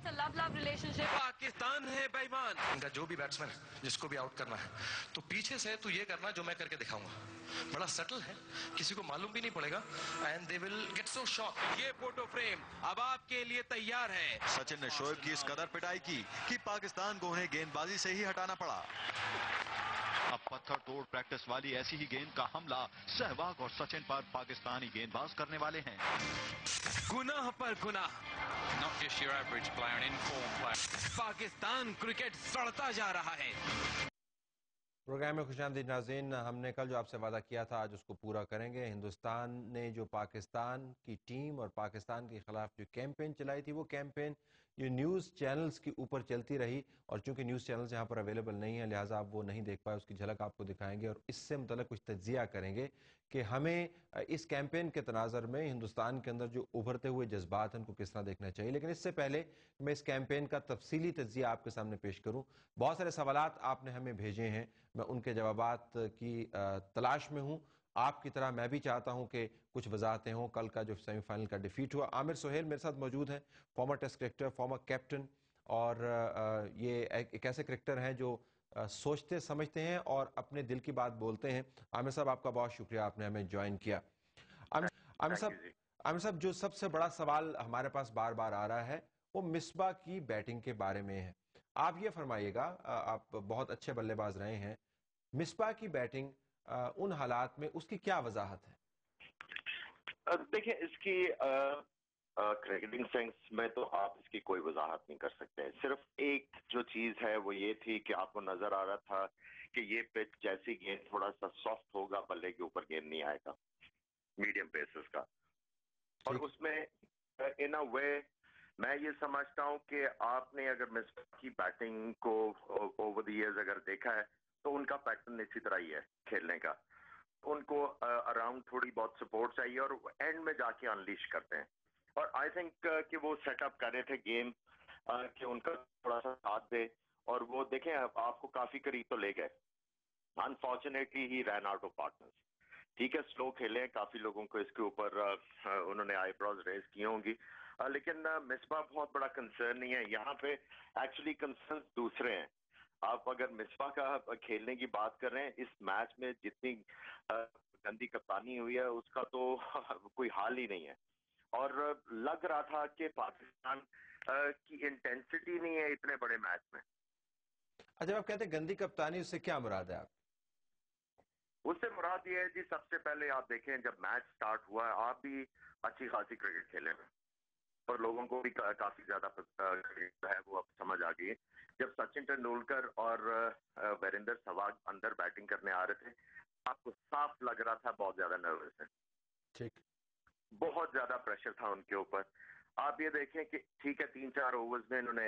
it's a love relationship. Pakistan है बेईमान। इनका जो भी बैट्समैन है जिसको भी आउट करना है तो पीछे से तू ये करना जो मैं करके दिखाऊंगा। बड़ा सटल है, किसी को मालूम भी नहीं पड़ेगा and they will get so shock. ये फोटो फ्रेम अब आपके लिए तैयार है। सचिन ने शोएब की इस कदर पिटाई की कि पाकिस्तान को उन्हें गेंदबाजी से ही हटाना पड़ा। अब पत्थर तोड़ प्रैक्टिस वाली ऐसी ही गेंद का हमला सहवाग और सचिन पर पाकिस्तानी गेंदबाज करने वाले हैं। गुनाह पर गुनाह। Not just your average player, an informed player. Pakistan cricket सड़ता जा रहा है। प्रोग्राम में खुशामदीद नाज़रीन, हमने कल जो आपसे वादा किया था आज उसको पूरा करेंगे। हिंदुस्तान ने जो पाकिस्तान की टीम और पाकिस्तान के खिलाफ जो कैंपेन चलाई थी, वो कैंपेन ये न्यूज़ चैनल्स के ऊपर चलती रही और चूंकि न्यूज़ चैनल्स यहाँ पर अवेलेबल नहीं है लिहाजा आप वो नहीं देख पाए। उसकी झलक आपको दिखाएंगे और इससे मतलब कुछ तज्जिया करेंगे कि हमें इस कैंपेन के तनाज़र में हिंदुस्तान के अंदर जो उभरते हुए जज्बात हैं उनको किस तरह देखना चाहिए। लेकिन इससे पहले मैं इस कैंपेन का तफसीली तज्जिया आपके सामने पेश करूँ। बहुत सारे सवालात आपने हमें भेजे हैं, मैं उनके जवाबात की तलाश में हूँ। आपकी तरह मैं भी चाहता हूं कि कुछ वजाहतें हों। कल का जो सेमीफाइनल का डिफीट हुआ, आमिर सोहेल मेरे साथ मौजूद हैं, former test cricketer, former captain, और ये एक ऐसे क्रिकेटर हैं जो सोचते समझते हैं और अपने दिल की बात बोलते हैं। आमिर साहब, आपका बहुत शुक्रिया, आपने हमें ज्वाइन किया। आमिर साहब, जो सबसे बड़ा सवाल हमारे पास बार बार आ रहा है वो मिसबा की बैटिंग के बारे में है। आप ये फरमाइएगा, आप बहुत अच्छे बल्लेबाज रहे हैं, मिसबा की बैटिंग उन हालात में उसकी क्या वजाहत है? देखिए, इसकी क्रिकेटिंग सेंस में तो आप इसकी कोई वजाहत नहीं कर सकते। सिर्फ एक जो चीज है वो ये थी कि आपको नजर आ रहा था कि ये पिच जैसी गेंद थोड़ा सा सॉफ्ट होगा, बल्ले के ऊपर गेंद नहीं आएगा मीडियम पेसेस का, और उसमें इन अ वे मैं ये समझता हूं कि आपने अगर मिसबा की बैटिंग को ओवर द इयर्स अगर देखा है तो उनका पैटर्न इसी तरह ही है खेलने का। उनको अराउंड थोड़ी बहुत सपोर्ट चाहिए और एंड में जाके अनलीश करते हैं। और आई थिंक कि वो सेटअप कर रहे थे गेम कि उनका थोड़ा सा साथ दे, और वो देखें आपको काफी करीब तो ले गए। Unfortunately he ran out of partners. ठीक है, स्लो खेले, काफी लोगों को इसके ऊपर उन्होंने आईब्रोज रेज की होंगी, लेकिन मिसबा बहुत बड़ा कंसर्न नहीं है यहाँ पे। एक्चुअली कंसर्न दूसरे हैं। आप अगर मिसबा का खेलने की बात कर रहे हैं, इस मैच में जितनी गंदी कप्तानी हुई है उसका तो कोई हाल ही नहीं है। और लग रहा था कि पाकिस्तान की इंटेंसिटी नहीं है इतने बड़े मैच में। अच्छा, आप कहते हैं गंदी कप्तानी, उससे क्या मुराद है? आप उससे मुराद ये है जी, सबसे पहले आप देखें जब मैच स्टार्ट हुआ आप भी अच्छी खासी क्रिकेट खेले में और लोगों को भी काफी ज्यादा क्रिकेट है वो अब समझ आ गई है। जब सचिन तेंदुलकर और वीरेंद्र सहवाग अंदर बैटिंग करने आ रहे थे, आपको साफ लग रहा था बहुत ज्यादा नर्वस है। ठीक, बहुत ज्यादा प्रेशर था उनके ऊपर। आप ये देखें कि ठीक है 3-4 ओवर्स में इन्होंने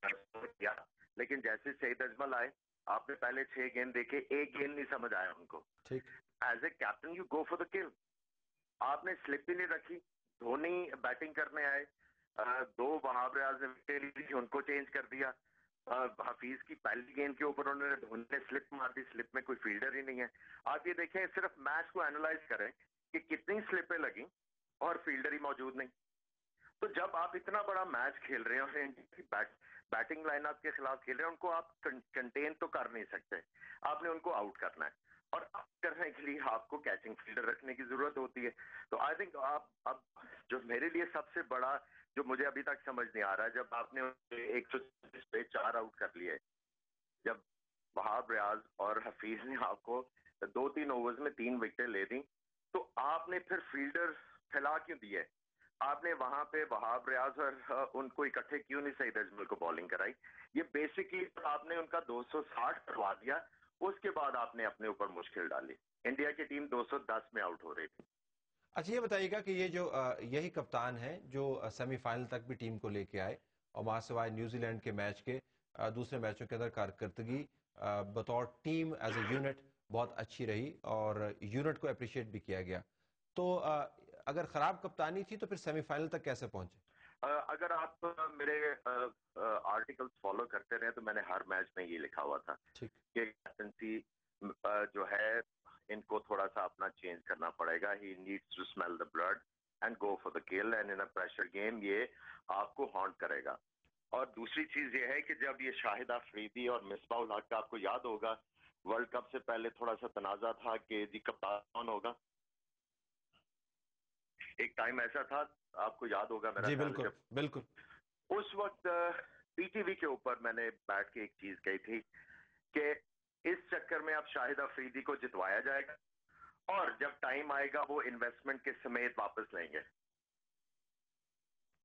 किया, लेकिन जैसे सईद अजमल आए, आपने पहले 6 गेंद देखे, एक गेंद नहीं समझ आया उनको। ठीक, as a captain you go for the kill. आपने स्लिप ही नहीं रखी। धोनी बैटिंग करने आए, 2 वहाब रियाज ने विकेट ली, उनको चेंज कर दिया। हफीज की पहली गेंद के ऊपर उन्होंने धोनी ने स्लिप मार दी, स्लिप में कोई फील्डर ही नहीं है। आप ये देखें, सिर्फ मैच को एनालाइज करें कि कितनी स्लिपें लगी और फील्डर ही मौजूद नहीं। तो जब आप इतना बड़ा मैच खेल रहे हैं और बैटिंग लाइनअप के खिलाफ खेल रहे हैं, उनको आप कंटेन तो कर नहीं सकते, आपने उनको आउट करना है, और आउट करने के लिए आपको कैचिंग फील्डर रखने की जरूरत होती है। तो आई थिंक आप अब जो मेरे लिए सबसे बड़ा जो मुझे अभी तक समझ नहीं आ रहा है, जब आपने 140 पे 4 आउट कर लिए, जब वहाब रियाज और हफीज ने आपको 2-3 ओवर्स में 3 विकेटें ले दी, तो आपने फिर फील्डर फैला क्यों दिए? आपने वहां पे वहाब रियाज और उनको इकट्ठे क्यों नहीं सईद अजमल को बॉलिंग कराई? ये बेसिकली आपने उनका 260 करवा दिया, उसके बाद आपने अपने ऊपर मुश्किल डाली। इंडिया की टीम 210 में आउट हो रही थी। अच्छा, ये बताइएगा कि ये जो यही कप्तान है जो सेमीफाइनल तक भी टीम को लेके आए और वहां से न्यूजीलैंड के मैच के दूसरे मैचों के अंदर कारकर्दगी बतौर टीम एज ए यूनिट बहुत अच्छी रही और यूनिट को अप्रिशिएट भी किया गया। तो अगर खराब कप्तानी थी तो फिर सेमीफाइनल तक कैसे पहुंचे? अगर आप मेरे आर्टिकल्स फॉलो करते रहे तो मैंने हर मैच में ये लिखा हुआ था कि कैप्टनसी जो है इनको थोड़ा सा अपना चेंज करना पड़ेगा। He needs to smell the blood and go for the kill, and in a pressure game یہ آپ کو ہانٹ کرے گا. اور دوسری چیز یہ ہے کہ جب یہ شاہد آفریدی اور مصباح الحق کا آپ کو یاد ہوگا ورلڈ کپ سے پہلے تھوڑا سا تنازع تھا کہ جی کپتان کون ہوگا. ایک ٹائم ایسا تھا آپ کو یاد ہوگا میرا جی خیال بالکل جب بالکل. اس وقت پی ٹی وی کے اوپر میں نے بیٹھ کے ایک چیز کہی تھی کہ اس چکر میں اب شاہد آفریدی کو جتوایا جائے گا اور جب ٹائم آئے گا وہ انویسٹمنٹ کے سمیت واپس لیں گے.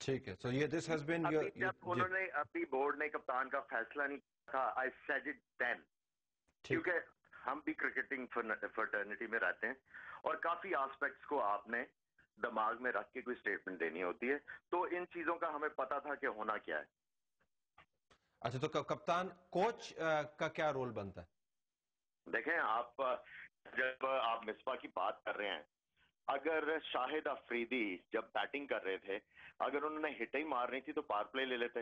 ٹھیک ہے. سو یہ دس ہیز بین ابھی جب انہوں نے ابھی بورڈ نے کپتان کا فیصلہ نہیں کیا تھا آئی سیڈ اٹ دین, کیونکہ ہم بھی کرکٹنگ فرٹرنیٹی میں رہتے ہیں اور کافی آسپیکٹس کو آپ نے دماغ میں رکھ کے کوئی اسٹیٹمنٹ دینی ہوتی ہے, تو ان چیزوں کا ہمیں پتا تھا کہ ہونا کیا ہے. اچھا تو کپتان کوچ کا کیا رول بنتا ہے؟ دیکھیں آپ جب آپ مصباح کی بات کر رہے ہیں, اگر شاہد آفریدی جب بیٹنگ کر رہے تھے اگر انہوں نے ہٹ ہی مارنی تھی تو پاور پلے لے لیتے.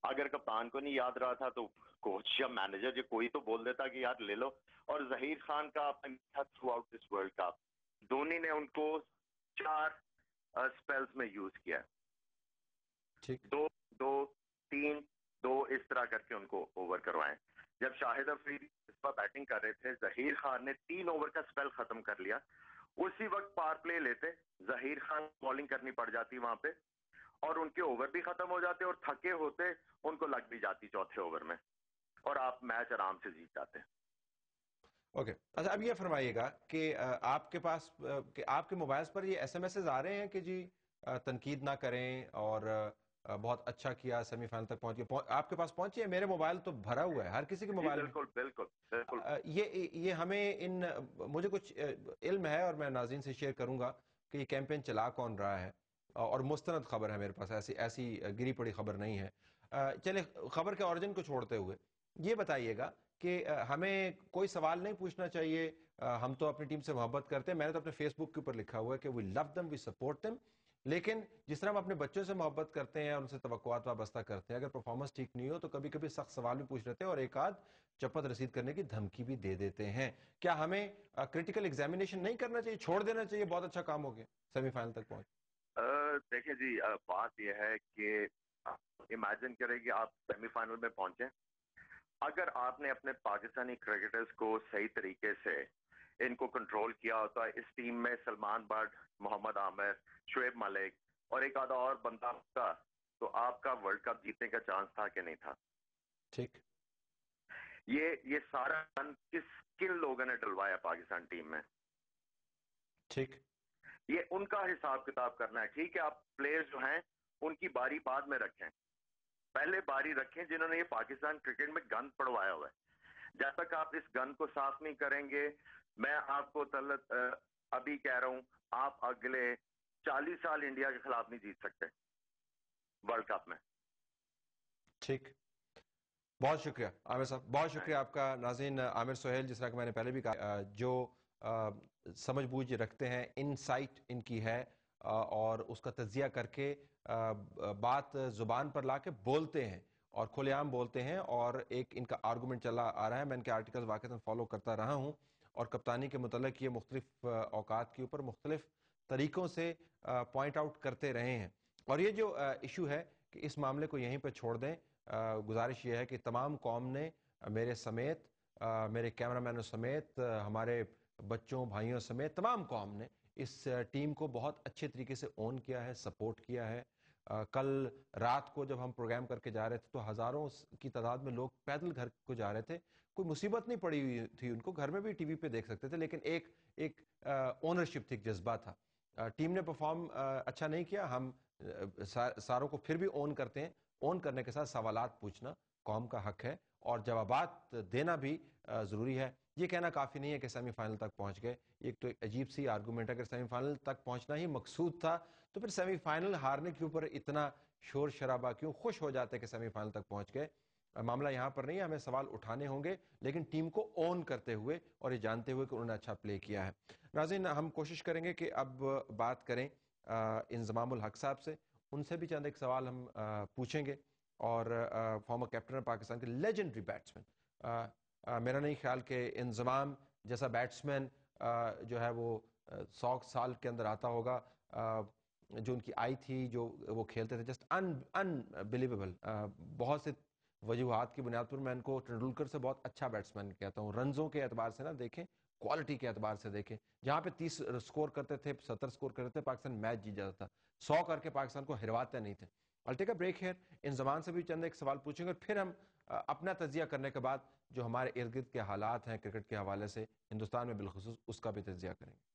اگر کپتان کو نہیں یاد رہا تھا تو کوچ یا مینیجر یا کوئی تو بول دیتا کہ یار لے لو. اور ظہیر خان کا آپ نے through out this world cup Dhoni نے ان کو 4 اسپیلز میں یوز کیا, 2-2-3-2 اس طرح کر کے ان کو اوور کروائے. جب شاہد آفریدی اس پر بیٹنگ کر رہے تھے ظہیر خان نے 3 اوور کا اسپیل ختم کر لیا. اسی وقت پاور پلے لیتے, ظہیر خان بالنگ کرنی پڑ جاتی وہاں پہ اور ان کے اوور بھی ختم ہو جاتے اور تھکے ہوتے ان کو لگ بھی جاتی چوتھے اوور میں اور آپ میچ آرام سے جیت جاتے. اوکے. اچھا اب یہ فرمائیے گا کہ آپ کے پاس کہ آپ کے موبائلز پر یہ ایس ایم ایسز آ رہے ہیں کہ جی تنقید نہ کریں اور بہت اچھا کیا سیمی فائنل تک پہنچ گئے, آپ کے پاس پہنچی ہے؟ میرے موبائل تو بھرا ہوا ہے ہر کسی کے موبائل میں. بالکل یہ ہمیں مجھے کچھ علم ہے اور میں ناظرین سے شیئر کروں گا کہ یہ کیمپین چلا کون رہا ہے اور مستند خبر ہے میرے پاس, ایسی گری پڑی خبر نہیں ہے. چلے خبر کے اوریجن کو چھوڑتے ہوئے یہ بتائیے گا کہ ہمیں کوئی سوال نہیں پوچھنا چاہیے, ہم تو اپنی ٹیم سے محبت کرتے ہیں, میں نے تو اپنے فیس بک کے اوپر لکھا ہوا ہے کہ وی لو دم, وی سپورٹ دم, لیکن جس طرح ہم اپنے بچوں سے محبت کرتے ہیں اور ان سے توقعات وابستہ کرتے ہیں, اگر پرفارمنس ٹھیک نہیں ہو تو کبھی کبھی سخت سوال بھی پوچھ لیتے ہیں اور ایک آدھ چپت رسید کرنے کی دھمکی بھی دے دیتے ہیں. کیا ہمیں کریٹیکل ایگزامینیشن نہیں کرنا چاہیے, چھوڑ دینا چاہیے؟ بہت اچھا کام ہو گیا سیمی فائنل تک پہنچ. دیکھیں جی بات یہ ہے کہ امیجن کریں کہ آپ سیمی فائنل میں پہنچیں, اگر آپ نے اپنے پاکستانی کرکٹرز کو صحیح طریقے سے ان کو کنٹرول کیا ہوتا, اس ٹیم میں سلمان بٹ, محمد عامر, شعیب ملک اور ایک آدھا اور بندہ ہوتا تو آپ کا ورلڈ کپ جیتنے کا چانس تھا کہ نہیں تھا؟ ٹھیک. یہ سارا کن لوگوں نے ڈلوایا پاکستان ٹیم میں؟ ٹھیک. یہ ان کا حساب کتاب کرنا ہے. ٹھیک ہے آپ پلیئرز جو ہیں ان کی باری بعد میں رکھیں, پہلے باری رکھیں جنہوں نے یہ پاکستان کرکٹ میں گند پڑوایا ہوا ہے. جب تک آپ اس گند کو صاف نہیں کریں گے, میں آپ کو ابھی کہہ رہا ہوں, آپ اگلے 40 سال انڈیا کے خلاف نہیں جیت سکتے ورلڈ کپ میں. ٹھیک. بہت شکریہ عامر صاحب, بہت شکریہ آپ کا. ناظرین, عامر سہیل جس طرح کہ میں نے پہلے بھی کہا, جو سمجھ بوجھ رکھتے ہیں, انسائٹ ان کی ہے اور اس کا تجزیہ کر کے بات زبان پر لا کے بولتے ہیں اور کھلے عام بولتے ہیں, اور ایک ان کا آرگومنٹ چلا آ رہا ہے. میں ان کے آرٹیکلز واقعتاً فالو کرتا رہا ہوں اور کپتانی کے متعلق یہ مختلف اوقات کے اوپر مختلف طریقوں سے پوائنٹ آؤٹ کرتے رہے ہیں. اور یہ جو ایشو ہے کہ اس معاملے کو یہیں پہ چھوڑ دیں. گزارش یہ ہے کہ تمام قوم نے میرے سمیت, میرے کیمرہ مینوں سمیت, ہمارے بچوں بھائیوں سمیت تمام قوم نے اس ٹیم کو بہت اچھے طریقے سے اون کیا ہے, سپورٹ کیا ہے. کل رات کو جب ہم پروگرام کر کے جا رہے تھے تو ہزاروں کی تعداد میں لوگ پیدل گھر کو جا رہے تھے. کوئی مصیبت نہیں پڑی ہوئی تھی ان کو, گھر میں بھی ٹی وی پہ دیکھ سکتے تھے, لیکن ایک اونرشپ تھی, ایک جذبہ تھا. ٹیم نے پرفارم اچھا نہیں کیا, ہم ساروں کو پھر بھی اون کرتے ہیں. اون کرنے کے ساتھ سوالات پوچھنا قوم کا حق ہے اور جوابات دینا بھی ضروری ہے. یہ کہنا کافی نہیں ہے کہ سیمی فائنل تک پہنچ گئے. ایک تو عجیب سی آرگومنٹ ہے, اگر سیمی فائنل تک پہنچنا ہی مقصود تھا تو پھر سیمی فائنل ہارنے کے اوپر اتنا شور شرابہ کیوں؟ خوش ہو جاتے کہ سیمی فائنل تک پہنچ گئے. معاملہ یہاں پر نہیں ہے, ہمیں سوال اٹھانے ہوں گے لیکن ٹیم کو اون کرتے ہوئے اور یہ جانتے ہوئے کہ انہوں نے اچھا پلے کیا ہے. ناظرین, ہم کوشش کریں گے کہ اب بات کریں انضمام الحق صاحب سے. ان سے بھی چند ایک سوال ہم پوچھیں گے, اور فارمر کیپٹن پاکستان کے لیجنڈری بیٹسمین, میرا نہیں خیال کہ انضمام جیسا بیٹسمین جو ہے وہ 100 साल के अंदर आता होगा, जो उनकी आई थी, जो वो खेलते थे, जस्ट अनबिलीवेबल। बहुत से वजूहात की बुनियाद पर मैं इनको तेंदुलकर से बहुत अच्छा बैट्समैन कहता हूँ। रनों के एतबार से ना देखें, क्वालिटी के एतबार से देखें। जहाँ पे 30 स्कोर करते थे, 70 स्कोर करते थे, पाकिस्तान मैच जीत जाता था। 100 करके पाकिस्तान को हिरवाते नहीं थे। I'll take a break here। इन ज़मान से भी चंद एक सवाल पूछेंगे, फिर हम अपना तजिया करने के बाद जो हमारे इर्द गिर्द के हालात हैं क्रिकेट के हवाले से हिंदुस्तान में बिलखुसूस, उसका भी तजिया करेंगे।